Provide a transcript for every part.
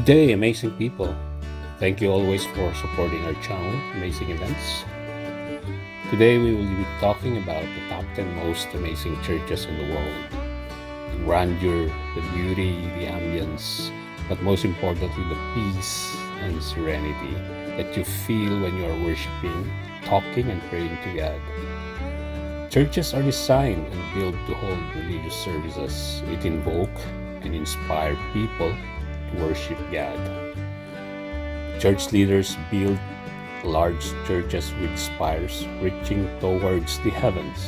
Good day, amazing people. Thank you always for supporting our channel, Amazing Events. Today we will be talking about the top 10 most amazing churches in the world. The grandeur, the beauty, the ambience, but most importantly the peace and serenity that you feel when you are worshiping, talking and praying to God. Churches are designed and built to hold religious services. It invoke and inspire people to worship God. Church leaders build large churches with spires reaching towards the heavens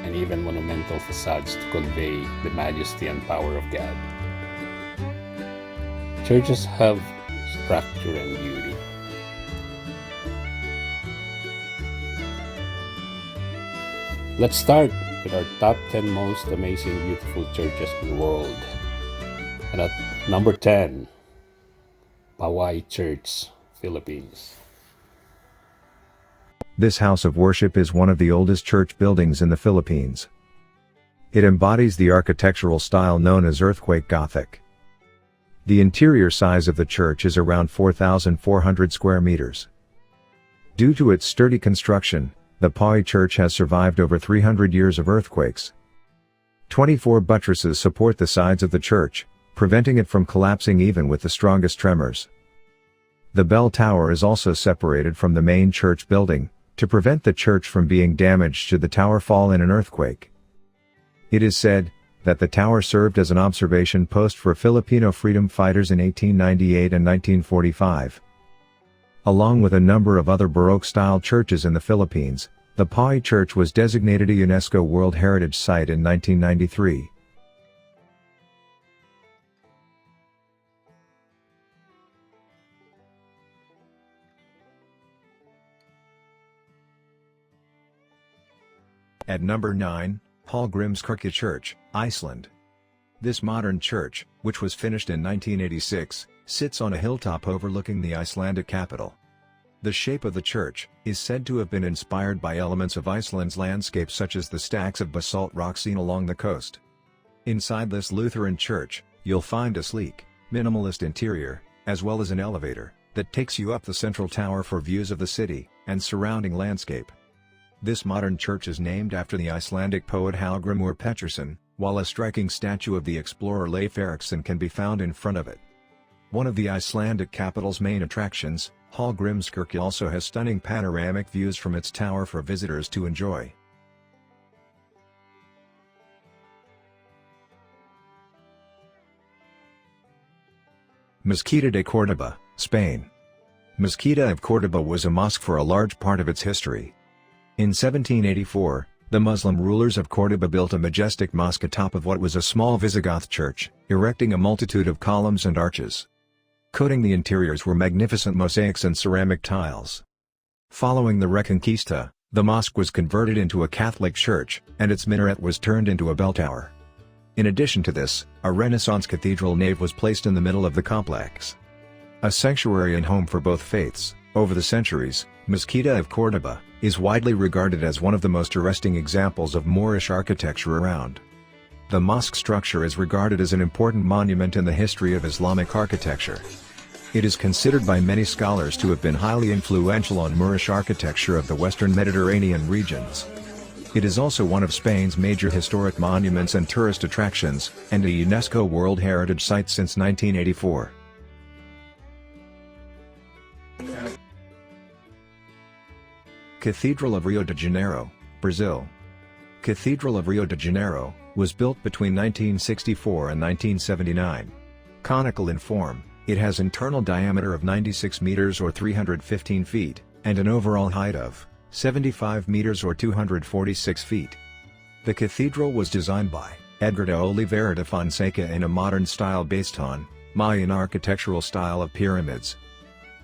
and even monumental facades to convey the majesty and power of God. Churches have structure and beauty. Let's start with our top 10 most amazing beautiful churches in the world. And at number 10, Paoay Church, Philippines. This house of worship is one of the oldest church buildings in the Philippines. It embodies the architectural style known as earthquake Gothic. The interior size of the church is around 4,400 square meters. Due to its sturdy construction, the Paoay Church has survived over 300 years of earthquakes. 24 buttresses support the sides of the church, preventing it from collapsing even with the strongest tremors. The bell tower is also separated from the main church building, to prevent the church from being damaged should the tower fall in an earthquake. It is said that the tower served as an observation post for Filipino freedom fighters in 1898 and 1945. Along with a number of other Baroque-style churches in the Philippines, the Paoay Church was designated a UNESCO World Heritage Site in 1993. At number 9, Hallgrímskirkja Church, Iceland. This modern church, which was finished in 1986, sits on a hilltop overlooking the Icelandic capital. The shape of the church is said to have been inspired by elements of Iceland's landscape such as the stacks of basalt rock seen along the coast. Inside this Lutheran church, you'll find a sleek, minimalist interior, as well as an elevator that takes you up the central tower for views of the city and surrounding landscape. This modern church is named after the Icelandic poet Hallgrímur Pétursson, while a striking statue of the explorer Leif Erikson can be found in front of it. One of the Icelandic capital's main attractions, Hallgrímskirkja also has stunning panoramic views from its tower for visitors to enjoy. Mosque de Cordoba, Spain. Mosque of Cordoba was a mosque for a large part of its history. In 1784, the Muslim rulers of Cordoba built a majestic mosque atop of what was a small Visigoth church, erecting a multitude of columns and arches. Coating the interiors were magnificent mosaics and ceramic tiles. Following the Reconquista, the mosque was converted into a Catholic church, and its minaret was turned into a bell tower. In addition to this, a Renaissance cathedral nave was placed in the middle of the complex. A sanctuary and home for both faiths, over the centuries, Mosque of Cordoba is widely regarded as one of the most arresting examples of Moorish architecture around. The mosque structure is regarded as an important monument in the history of Islamic architecture. It is considered by many scholars to have been highly influential on Moorish architecture of the Western Mediterranean regions. It is also one of Spain's major historic monuments and tourist attractions, and a UNESCO World Heritage Site since 1984. Cathedral of Rio de Janeiro, Brazil. Cathedral of Rio de Janeiro was built between 1964 and 1979. Conical in form, it has internal diameter of 96 meters or 315 feet, and an overall height of 75 meters or 246 feet. The cathedral was designed by Edgar de Oliveira de Fonseca in a modern style based on Mayan architectural style of pyramids.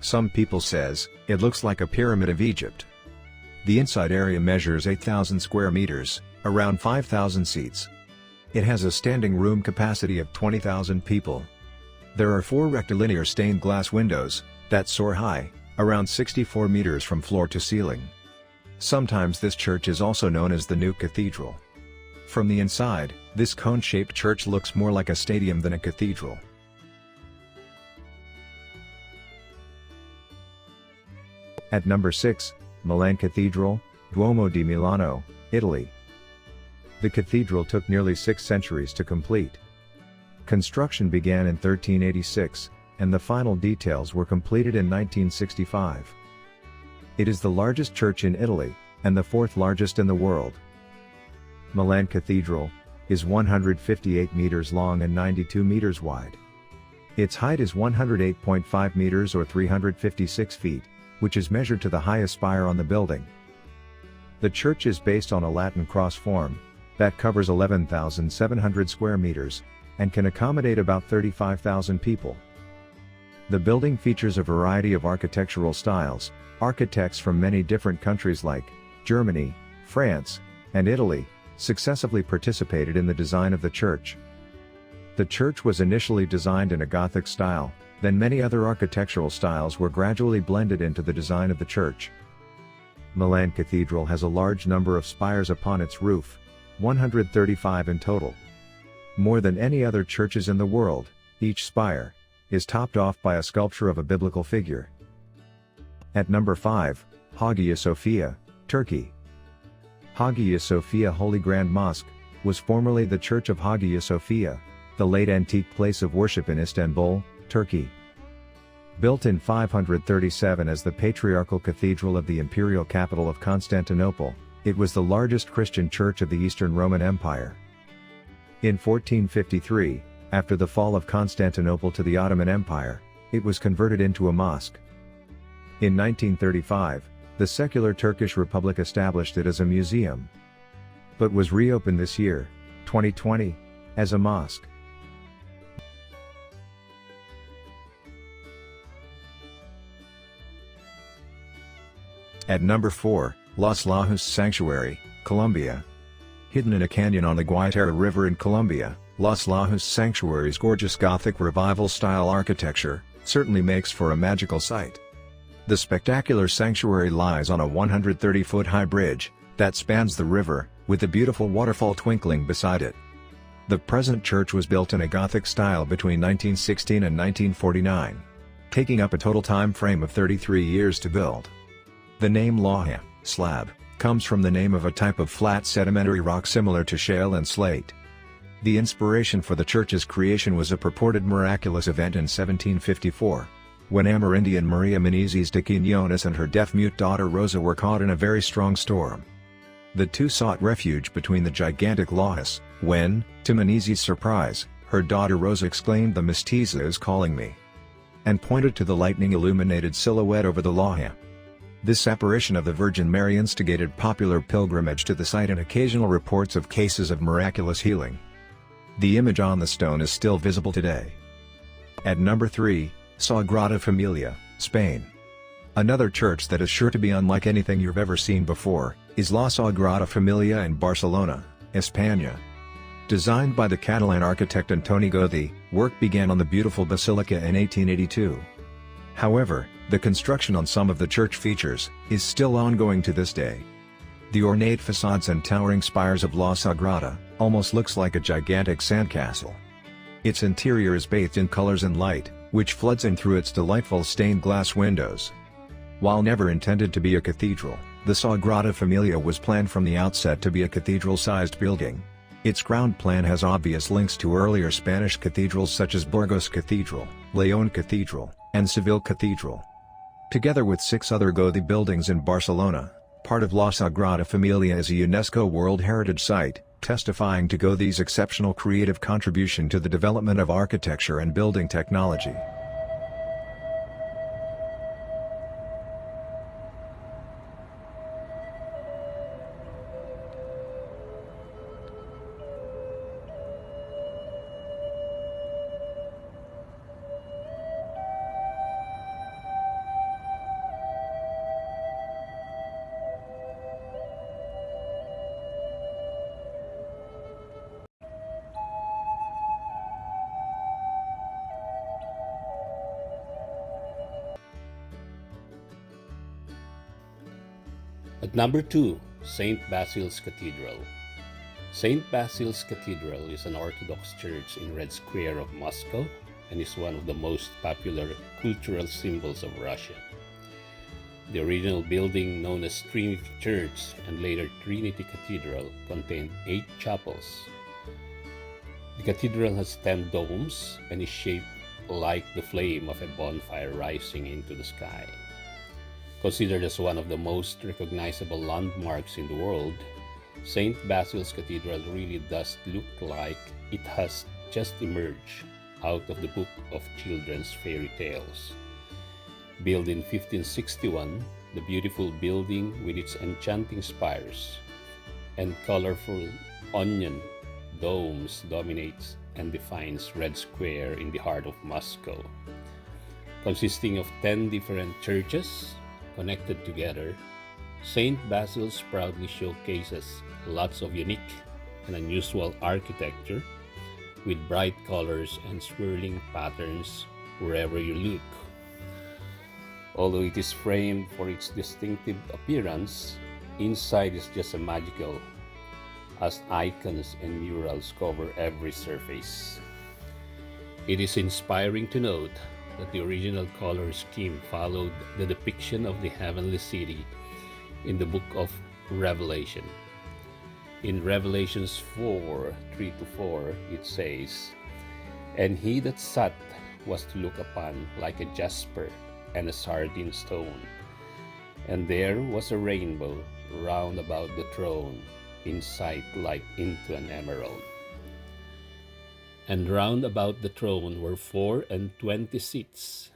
Some people says, it looks like a pyramid of Egypt. The inside area measures 8,000 square meters, around 5,000 seats. It has a standing room capacity of 20,000 people. There are 4 rectilinear stained glass windows that soar high, around 64 meters from floor to ceiling. Sometimes this church is also known as the New Cathedral. From the inside, this cone-shaped church looks more like a stadium than a cathedral. At number 6, Milan Cathedral, Duomo di Milano, Italy. The cathedral took nearly 6 centuries to complete. Construction began in 1386, and the final details were completed in 1965. It is the largest church in Italy, and the 4th largest in the world. Milan Cathedral is 158 meters long and 92 meters wide. Its height is 108.5 meters or 356 feet, which is measured to the highest spire on the building. The church is based on a Latin cross form that covers 11,700 square meters and can accommodate about 35,000 people. The building features a variety of architectural styles. Architects from many different countries like Germany, France, and Italy successively participated in the design of the church. The church was initially designed in a Gothic style, then many other architectural styles were gradually blended into the design of the church. Milan Cathedral has a large number of spires upon its roof, 135 in total. More than any other churches in the world, each spire is topped off by a sculpture of a biblical figure. At number 5, Hagia Sophia, Turkey. Hagia Sophia Holy Grand Mosque was formerly the Church of Hagia Sophia, the late antique place of worship in Istanbul, Turkey. Built in 537 as the patriarchal cathedral of the imperial capital of Constantinople, it was the largest Christian church of the Eastern Roman Empire. In 1453, after the fall of Constantinople to the Ottoman Empire, it was converted into a mosque. In 1935, the secular Turkish Republic established it as a museum, but was reopened this year, 2020, as a mosque. At number 4, Los Lajas Sanctuary, Colombia. Hidden in a canyon on the Guaitara River in Colombia, Los Lajas Sanctuary's gorgeous Gothic Revival-style architecture certainly makes for a magical sight. The spectacular sanctuary lies on a 130-foot-high bridge that spans the river, with a beautiful waterfall twinkling beside it. The present church was built in a Gothic style between 1916 and 1949, taking up a total time frame of 33 years to build. The name Laja, slab, comes from the name of a type of flat sedimentary rock similar to shale and slate. The inspiration for the church's creation was a purported miraculous event in 1754, when Amerindian Maria Menezes de Quiñones and her deaf-mute daughter Rosa were caught in a very strong storm. The two sought refuge between the gigantic Lajas, when, to Menezes' surprise, her daughter Rosa exclaimed, "The Mestiza is calling me," and pointed to the lightning-illuminated silhouette over the Laja. This apparition of the Virgin Mary instigated popular pilgrimage to the site and occasional reports of cases of miraculous healing. The image on the stone is still visible today. At number 3, Sagrada Familia, Spain. Another church that is sure to be unlike anything you've ever seen before is La Sagrada Familia in Barcelona, España. Designed by the Catalan architect Antoni Gaudí, work began on the beautiful basilica in 1882. However, the construction on some of the church features is still ongoing to this day. The ornate facades and towering spires of La Sagrada almost looks like a gigantic sandcastle. Its interior is bathed in colors and light, which floods in through its delightful stained glass windows. While never intended to be a cathedral, the Sagrada Familia was planned from the outset to be a cathedral-sized building. Its ground plan has obvious links to earlier Spanish cathedrals such as Burgos Cathedral, León Cathedral, and Seville Cathedral. Together with 6 other Gaudí buildings in Barcelona, part of La Sagrada Familia is a UNESCO World Heritage Site, testifying to Gaudí's exceptional creative contribution to the development of architecture and building technology. At number 2, St. Basil's Cathedral. St. Basil's Cathedral is an Orthodox church in Red Square of Moscow and is one of the most popular cultural symbols of Russia. The original building, known as Trinity Church and later Trinity Cathedral, contained 8 chapels. The cathedral has 10 domes and is shaped like the flame of a bonfire rising into the sky. Considered as one of the most recognizable landmarks in the world, St. Basil's Cathedral really does look like it has just emerged out of the book of children's fairy tales. Built in 1561, the beautiful building with its enchanting spires and colorful onion domes dominates and defines Red Square in the heart of Moscow. Consisting of 10 different churches connected together, St. Basil's proudly showcases lots of unique and unusual architecture with bright colors and swirling patterns wherever you look. Although it is framed for its distinctive appearance, inside is just as magical as icons and murals cover every surface. It is inspiring to note that the original color scheme followed the depiction of the heavenly city in the book of Revelation. In Revelations 4:3-4, it says, "And he that sat was to look upon like a jasper and a sardine stone. And there was a rainbow round about the throne, in sight like into an emerald. And round about the throne were 24 seats,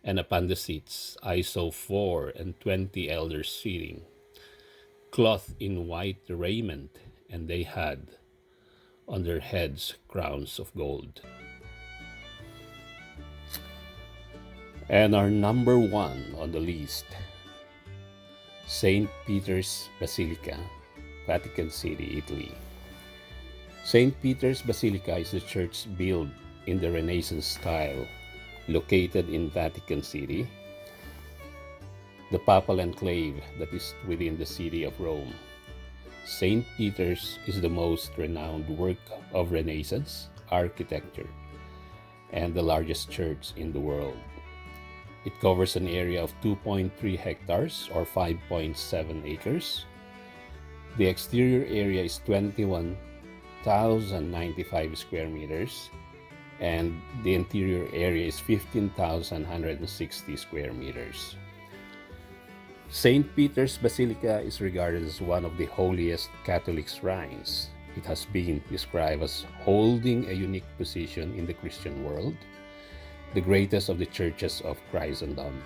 and upon the seats I saw 24 elders sitting, clothed in white raiment, and they had on their heads crowns of gold." And our number 1 on the list, St. Peter's Basilica, Vatican City, Italy. St. Peter's Basilica is a church built in the Renaissance style, located in Vatican City, the papal enclave that is within the city of Rome. St. Peter's is the most renowned work of Renaissance architecture and the largest church in the world. It covers an area of 2.3 hectares or 5.7 acres. The exterior area is 21,095 square meters, and the interior area is 15,160 square meters. St. Peter's Basilica is regarded as one of the holiest Catholic shrines. It has been described as holding a unique position in the Christian world, the greatest of the churches of Christendom.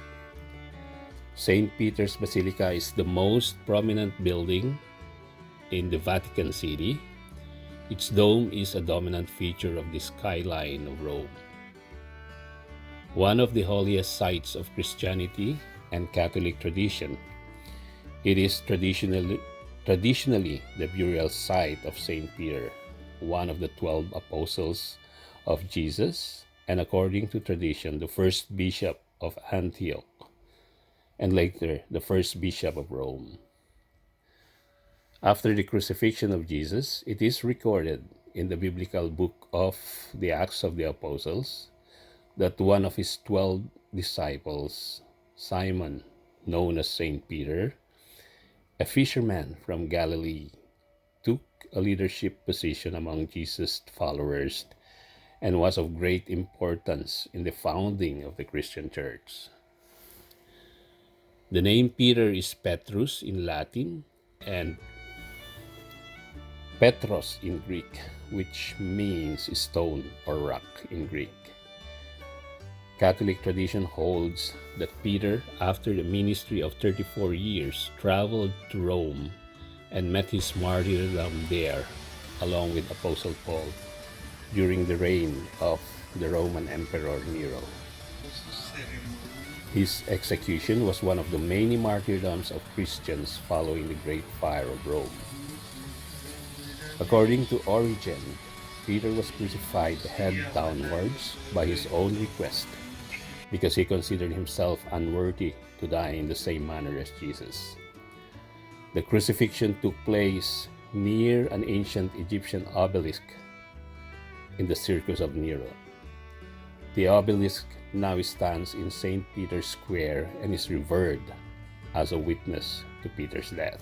St. Peter's Basilica is the most prominent building in the Vatican City. Its dome is a dominant feature of the skyline of Rome. One of the holiest sites of Christianity and Catholic tradition, it is traditionally the burial site of St. Peter, one of the 12 apostles of Jesus, and according to tradition, the first bishop of Antioch, and later the first bishop of Rome. After the crucifixion of Jesus, it is recorded in the biblical book of the Acts of the Apostles that one of his 12 disciples, Simon, known as St. Peter, a fisherman from Galilee, took a leadership position among Jesus' followers and was of great importance in the founding of the Christian church. The name Peter is Petrus in Latin and Petros in Greek, which means stone or rock in Greek. Catholic tradition holds that Peter, after the ministry of 34 years, traveled to Rome and met his martyrdom there, along with Apostle Paul, during the reign of the Roman Emperor Nero. His execution was one of the many martyrdoms of Christians following the Great Fire of Rome. According to Origen, Peter was crucified head downwards by his own request because he considered himself unworthy to die in the same manner as Jesus. The crucifixion took place near an ancient Egyptian obelisk in the Circus of Nero. The obelisk now stands in St. Peter's Square and is revered as a witness to Peter's death.